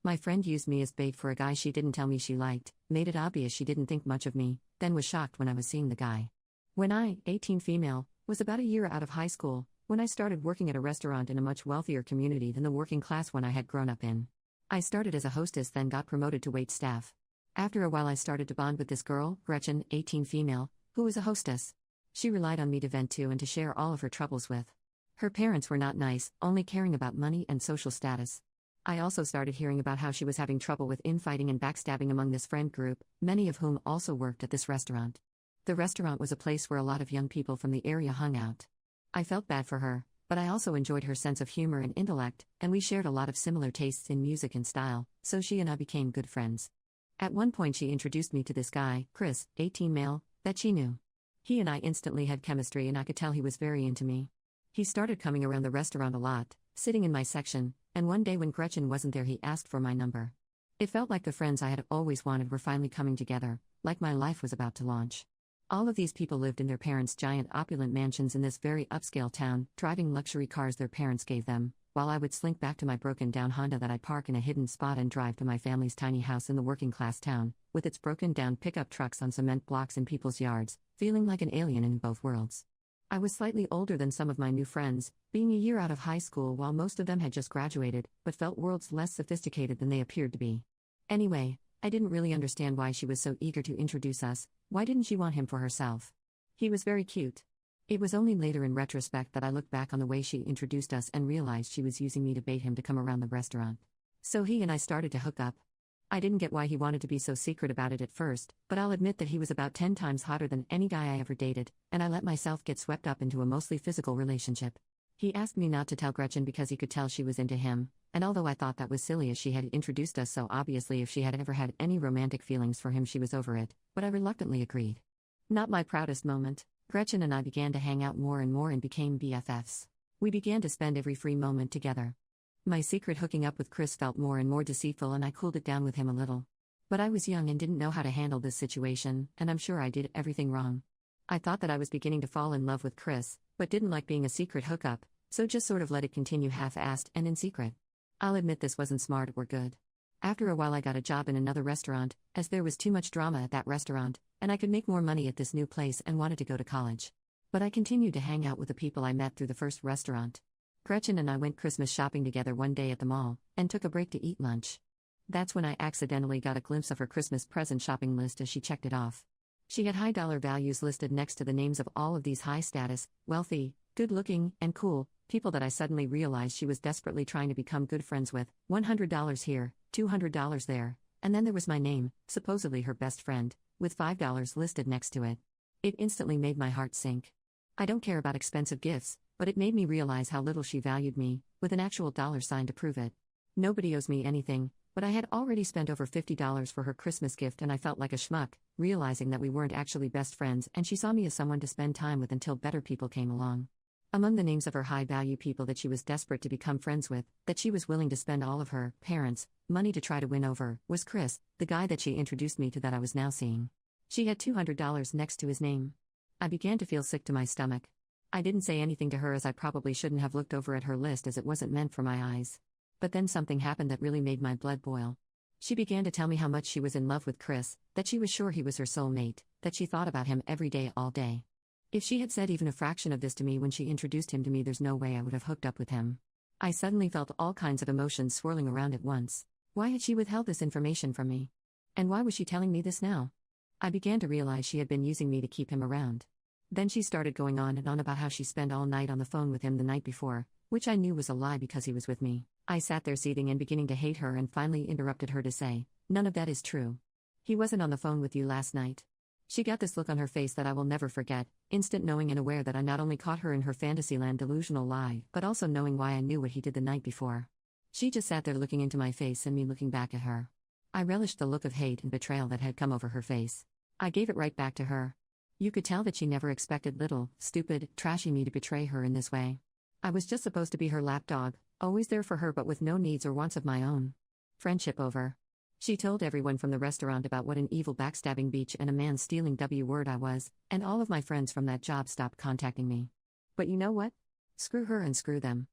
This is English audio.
My friend used me as bait for a guy she didn't tell me she liked, made it obvious she didn't think much of me, then was shocked when I was seeing the guy. When I, 18 female, was about a year out of high school, when I started working at a restaurant in a much wealthier community than the working class one I had grown up in. I started as a hostess, then got promoted to wait staff. After a while I started to bond with this girl, Gretchen, 18 female, who was a hostess. She relied on me to vent to and to share all of her troubles with. Her parents were not nice, only caring about money and social status. I also started hearing about how she was having trouble with infighting and backstabbing among this friend group, many of whom also worked at this restaurant. The restaurant was a place where a lot of young people from the area hung out. I felt bad for her, but I also enjoyed her sense of humor and intellect, and we shared a lot of similar tastes in music and style, so she and I became good friends. At one point she introduced me to this guy, Chris, 18 male, that she knew. He and I instantly had chemistry and I could tell he was very into me. He started coming around the restaurant a lot, sitting in my section, and one day when Gretchen wasn't there he asked for my number. It felt like the friends I had always wanted were finally coming together, like my life was about to launch. All of these people lived in their parents' giant opulent mansions in this very upscale town, driving luxury cars their parents gave them, while I would slink back to my broken-down Honda that I'd park in a hidden spot and drive to my family's tiny house in the working-class town, with its broken-down pickup trucks on cement blocks in people's yards, feeling like an alien in both worlds. I was slightly older than some of my new friends, being a year out of high school while most of them had just graduated, but felt worlds less sophisticated than they appeared to be. Anyway, I didn't really understand why she was so eager to introduce us. Why didn't she want him for herself? He was very cute. It was only later in retrospect that I looked back on the way she introduced us and realized she was using me to bait him to come around the restaurant. So he and I started to hook up. I didn't get why he wanted to be so secret about it at first, but I'll admit that he was about 10 times hotter than any guy I ever dated, and I let myself get swept up into a mostly physical relationship. He asked me not to tell Gretchen because he could tell she was into him, and although I thought that was silly as she had introduced us so obviously if she had ever had any romantic feelings for him she was over it, but I reluctantly agreed. Not my proudest moment. Gretchen and I began to hang out more and more and became BFFs. We began to spend every free moment together. My secret hooking up with Chris felt more and more deceitful and I cooled it down with him a little. But I was young and didn't know how to handle this situation, and I'm sure I did everything wrong. I thought that I was beginning to fall in love with Chris, but didn't like being a secret hookup, so just sort of let it continue half-assed and in secret. I'll admit this wasn't smart or good. After a while I got a job in another restaurant, as there was too much drama at that restaurant, and I could make more money at this new place and wanted to go to college. But I continued to hang out with the people I met through the first restaurant. Gretchen and I went Christmas shopping together one day at the mall, and took a break to eat lunch. That's when I accidentally got a glimpse of her Christmas present shopping list as she checked it off. She had high dollar values listed next to the names of all of these high status, wealthy, good-looking, and cool people that I suddenly realized she was desperately trying to become good friends with. $100 here, $200 there, and then there was my name, supposedly her best friend, with $5 listed next to it. It instantly made my heart sink. I don't care about expensive gifts, but it made me realize how little she valued me, with an actual dollar sign to prove it. Nobody owes me anything, but I had already spent over $50 for her Christmas gift and I felt like a schmuck, realizing that we weren't actually best friends and she saw me as someone to spend time with until better people came along. Among the names of her high-value people that she was desperate to become friends with, that she was willing to spend all of her parents' money to try to win over, was Chris, the guy that she introduced me to that I was now seeing. She had $200 next to his name. I began to feel sick to my stomach. I didn't say anything to her as I probably shouldn't have looked over at her list as it wasn't meant for my eyes. But then something happened that really made my blood boil. She began to tell me how much she was in love with Chris, that she was sure he was her soulmate, that she thought about him every day all day. If she had said even a fraction of this to me when she introduced him to me, there's no way I would have hooked up with him. I suddenly felt all kinds of emotions swirling around at once. Why had she withheld this information from me? And why was she telling me this now? I began to realize she had been using me to keep him around. Then she started going on and on about how she spent all night on the phone with him the night before, which I knew was a lie because he was with me. I sat there seething and beginning to hate her and finally interrupted her to say, "None of that is true. He wasn't on the phone with you last night." She got this look on her face that I will never forget, instant knowing and aware that I not only caught her in her fantasyland delusional lie, but also knowing why I knew what he did the night before. She just sat there looking into my face and me looking back at her. I relished the look of hate and betrayal that had come over her face. I gave it right back to her. You could tell that she never expected little, stupid, trashy me to betray her in this way. I was just supposed to be her lapdog, always there for her but with no needs or wants of my own. Friendship over. She told everyone from the restaurant about what an evil backstabbing bitch and a man-stealing W-word I was, and all of my friends from that job stopped contacting me. But you know what? Screw her and screw them.